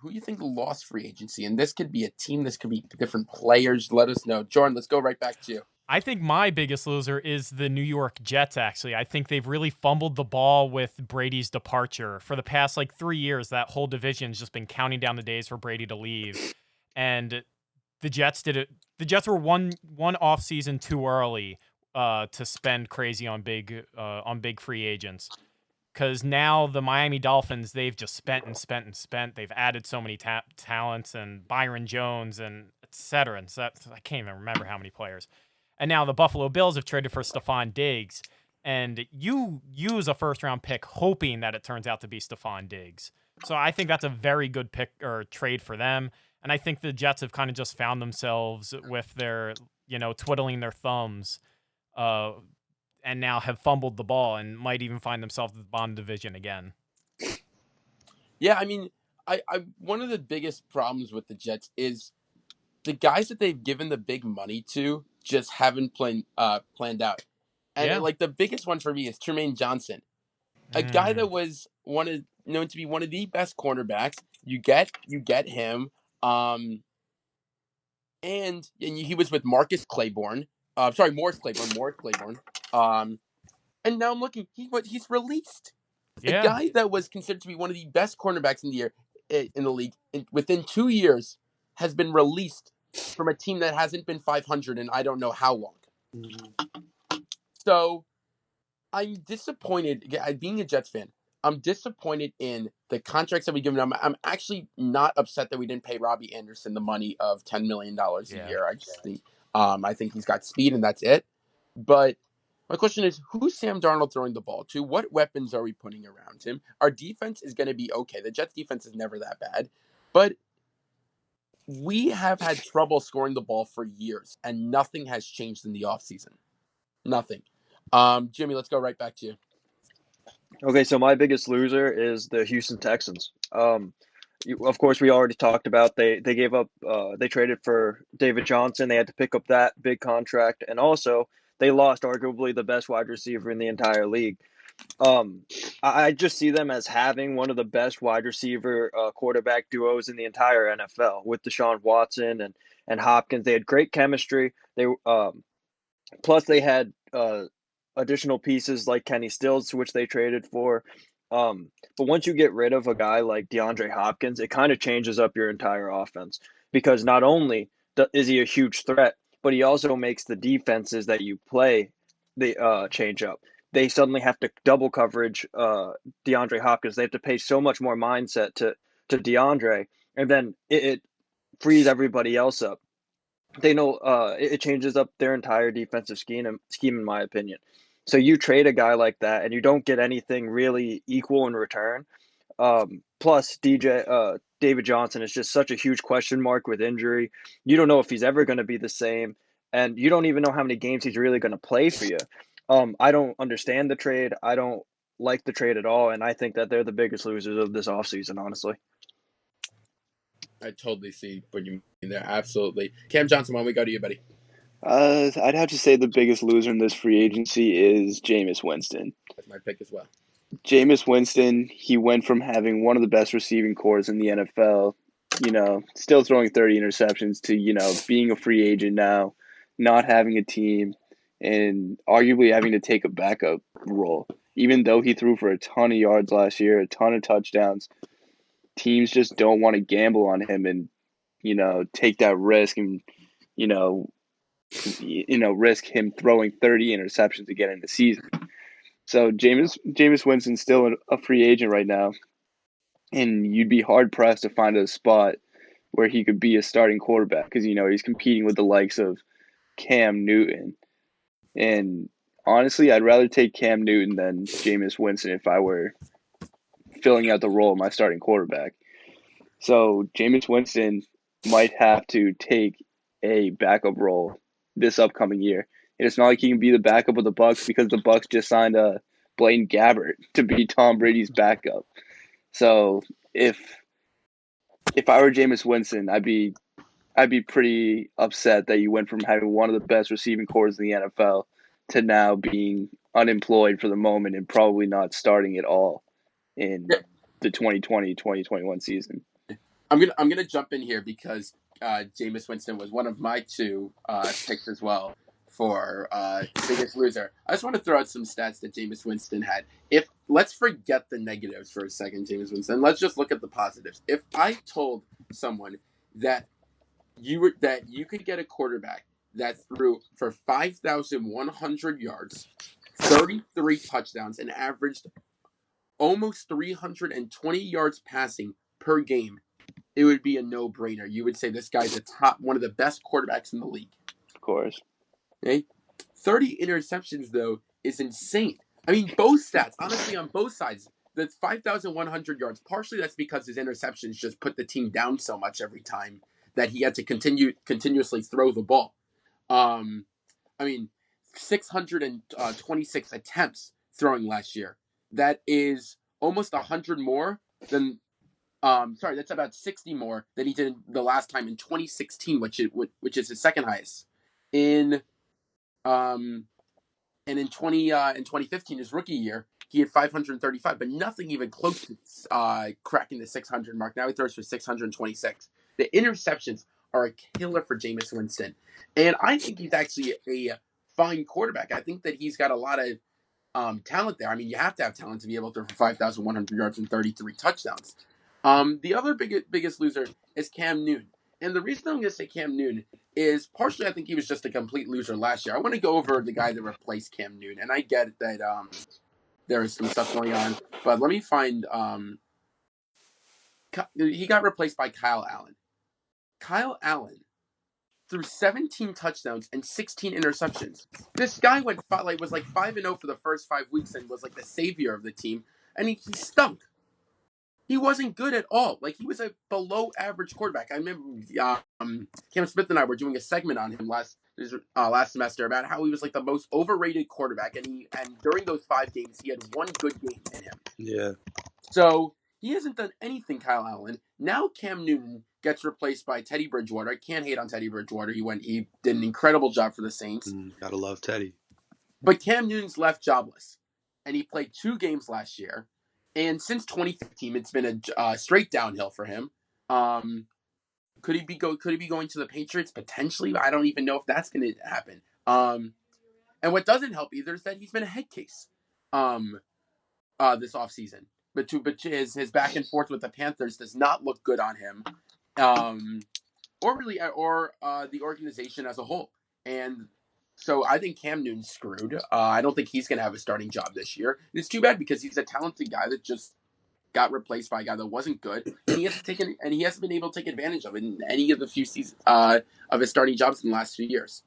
who you think lost free agency? And this could be a team, this could be different players. Let us know. Jordan, let's go right back to you. I think my biggest loser is the New York Jets, actually. I think they've really fumbled the ball with Brady's departure. For the past 3 years, that whole division's just been counting down the days for Brady to leave. And the Jets did it. The Jets were one off season too early to spend crazy on big free agents. Because now the Miami Dolphins, they've just spent and spent and spent. They've added so many talents and Byron Jones and et cetera. And so I can't even remember how many players. And now the Buffalo Bills have traded for Stephon Diggs. And you use a first round pick hoping that it turns out to be Stephon Diggs. So I think that's a very good pick or trade for them. And I think the Jets have kind of just found themselves with their, twiddling their thumbs, uh, and now have fumbled the ball and might even find themselves in the bottom division again. Yeah, I mean, I one of the biggest problems with the Jets is the guys that they've given the big money to just haven't planned out. And Yeah. the biggest one for me is Tremaine Johnson, a guy that was known to be one of the best cornerbacks. You get him, and he was with Marcus Claiborne. Sorry, Morris Claiborne. Um, and now I'm looking. He's released. A Yeah. guy that was considered to be one of the best cornerbacks in the league within 2 years has been released from a team that hasn't been 500 in I don't know how long. So I'm disappointed. Being a Jets fan, I'm disappointed in the contracts that we give them. I'm actually not upset that we didn't pay Robbie Anderson the money of $10 million a Yeah. year. I think he's got speed and that's it. But my question is, who's Sam Darnold throwing the ball to? What weapons are we putting around him? Our defense is going to be okay. The Jets' defense is never that bad, but we have had trouble scoring the ball for years, and nothing has changed in the offseason. Nothing. Jimmy, let's go right back to you. Okay, so my biggest loser is the Houston Texans. Of course, we already talked about they gave up they traded for David Johnson. They had to pick up that big contract, and also they lost arguably the best wide receiver in the entire league. Um, I just see them as having one of the best wide receiver quarterback duos in the entire NFL with Deshaun Watson and Hopkins. They had great chemistry. They plus they had additional pieces like Kenny Stills, which they traded for. But once you get rid of a guy like DeAndre Hopkins, it kind of changes up your entire offense because not only is he a huge threat, but he also makes the defenses that you play they change up. They suddenly have to double coverage DeAndre Hopkins. They have to pay so much more mindset to DeAndre, and then it frees everybody else up. They know it changes up their entire defensive scheme in my opinion. So you trade a guy like that and you don't get anything really equal in return. Plus David Johnson is just such a huge question mark with injury. You don't know if he's ever going to be the same, and you don't even know how many games he's really going to play for you. I don't understand the trade. I don't like the trade at all, and I think that they're the biggest losers of this offseason, honestly. I totally see what you mean there. Absolutely. Cam Johnson, why don't we go to you, buddy? I'd have to say the biggest loser in this free agency is Jameis Winston. That's my pick as well. Jameis Winston, he went from having one of the best receiving cores in the NFL, still throwing 30 interceptions to, being a free agent now, not having a team, and arguably having to take a backup role. Even though he threw for a ton of yards last year, a ton of touchdowns, teams just don't want to gamble on him and, take that risk and, you know, risk him throwing 30 interceptions again in the season. So Jameis Winston's still a free agent right now, and you'd be hard pressed to find a spot where he could be a starting quarterback because he's competing with the likes of Cam Newton. And honestly, I'd rather take Cam Newton than Jameis Winston if I were filling out the role of my starting quarterback. So Jameis Winston might have to take a backup role this upcoming year. And it's not like he can be the backup of the Bucks because the Bucks just signed Blaine Gabbert to be Tom Brady's backup. So if I were Jameis Winston, I'd be pretty upset that you went from having one of the best receiving cores in the NFL to now being unemployed for the moment and probably not starting at all in Yeah. the 2020-2021 season. I'm gonna jump in here because Jameis Winston was one of my two picks as well for biggest loser. I just want to throw out some stats that Jameis Winston had. If let's forget the negatives for a second, Jameis Winston. Let's just look at the positives. If I told someone that you could get a quarterback that threw for 5,100 yards, 33 touchdowns, and averaged almost 320 yards passing per game, it would be a no-brainer. You would say this guy's one of the best quarterbacks in the league. Of course. Okay? 30 interceptions, though, is insane. I mean, both stats, honestly, on both sides, the 5,100 yards, partially that's because his interceptions just put the team down so much every time that he had to continuously throw the ball. I mean, 626 attempts throwing last year. That is almost 100 more than that's about 60 more than he did the last time in 2016, which is his second highest. In um and in 2015, his rookie year, he had 535, but nothing even close to cracking the 600 mark. Now he throws for 626. The interceptions are a killer for Jameis Winston, and I think he's actually a fine quarterback. I think that he's got a lot of talent there. I mean, you have to have talent to be able to throw for 5,100 yards and 33 touchdowns. The other biggest loser is Cam Newton. And the reason I'm going to say Cam Newton is partially I think he was just a complete loser last year. I want to go over the guy that replaced Cam Newton. And I get that there is some stuff going on. But let me find he got replaced by Kyle Allen. Kyle Allen threw 17 touchdowns and 16 interceptions. This guy was like 5-0 for the first 5 weeks and was like the savior of the team. And he stunk. He wasn't good at all. Like, he was a below average quarterback. I remember Cam Smith and I were doing a segment on him last semester about how he was like the most overrated quarterback, and during those 5 games he had one good game in him. Yeah. So he hasn't done anything, Kyle Allen. Now Cam Newton gets replaced by Teddy Bridgewater. I can't hate on Teddy Bridgewater. He did an incredible job for the Saints. Gotta love Teddy. But Cam Newton's left jobless, and he played 2 games last year. And since 2015, it's been a straight downhill for him. Could he be going to the Patriots potentially? I don't even know if that's going to happen. And what doesn't help either is that he's been a head case this offseason. But his back and forth with the Panthers does not look good on him, or the organization as a whole. And so I think Cam Newton's screwed. I don't think he's going to have a starting job this year. And it's too bad because he's a talented guy that just got replaced by a guy that wasn't good, and he hasn't been able to take advantage of it in any of the few seasons of his starting jobs in the last few years.